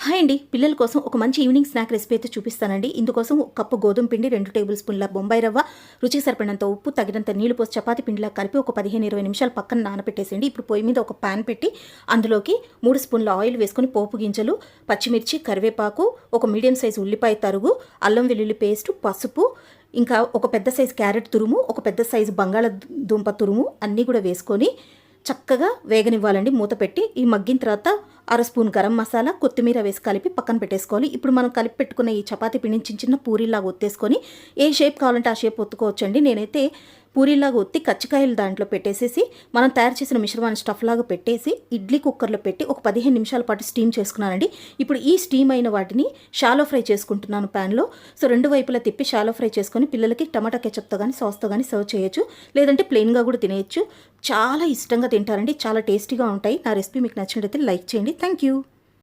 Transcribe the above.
Hi అండి, పిల్లల కోసం ఒక మంచి ఈవినింగ్ స్నాక్ రెసిపీ అయితే చూపిస్తానండి. ఇందుకోసం ఒక కప్పు గోధుమ పిండి, 2 టేబుల్ స్పూన్ల బొంబాయి రవ్వ, రుచికి సరిపడినంత ఉప్పు, తగినంత నీళ్లు పోసి చపాతీ పిండిలా కలిపి ఒక 15-20 నిమిషాలు పక్కన నానబెట్టేసేయండి. ఇప్పుడు పొయ్యి మీద ఒక పాన్ పెట్టి అందులోకి 3 స్పూన్ల ఆయిల్ వేసుకొని పోపు గింజలు, పచ్చిమిర్చి, కరివేపాకు, ఒక మీడియం సైజు ఉల్లిపాయ తరుగు, అల్లం వెల్లుల్లి పేస్టు, పసుపు, ఇంకా ఒక పెద్ద సైజు క్యారెట్ తురుము, ఒక పెద్ద సైజు బంగాళదుంప తురుము అన్నీ కూడా వేసుకొని చక్కగా వేగనివ్వాలండి. మూత పెట్టి ఈ మగ్గిన తర్వాత 1/2 స్పూన్ గరం మసాలా, కొత్తిమీర వేసి కలిపి పక్కన పెట్టేసుకోవాలి. ఇప్పుడు మనం కలిపి పెట్టుకున్న ఈ చపాతీ పిండిని చిన్న చిన్న పూరీలాగా ఒత్తేసుకొని ఏ షేప్ కావాలంటే ఆ షేప్ ఒత్తుకోవచ్చండి. నేనైతే పూరీలాగా ఒత్తి కచ్చికాయలు దాంట్లో పెట్టేసేసి మనం తయారు చేసిన మిశ్రమాన్ని స్టఫ్ లాగా పెట్టేసి ఇడ్లీ కుక్కర్లో పెట్టి ఒక 15 నిమిషాల పాటు స్టీమ్ చేసుకున్నానండి. ఇప్పుడు ఈ స్టీమ్ అయిన వాటిని షాలో ఫ్రై చేసుకుంటున్నాను ప్యాన్లో. సో 2 వైపులా తిప్పి షాలో ఫ్రై చేసుకొని పిల్లలకి టమాటా కెచప్తో కానీ సాస్తో కానీ సర్వ్ చేయొచ్చు, లేదంటే ప్లెయిన్గా కూడా తినేయచ్చు. చాలా ఇష్టంగా తింటారండి, చాలా టేస్టీగా ఉంటాయి. నా రెసిపీ మీకు నచ్చినట్లయితే లైక్ చేయండి. Thank you.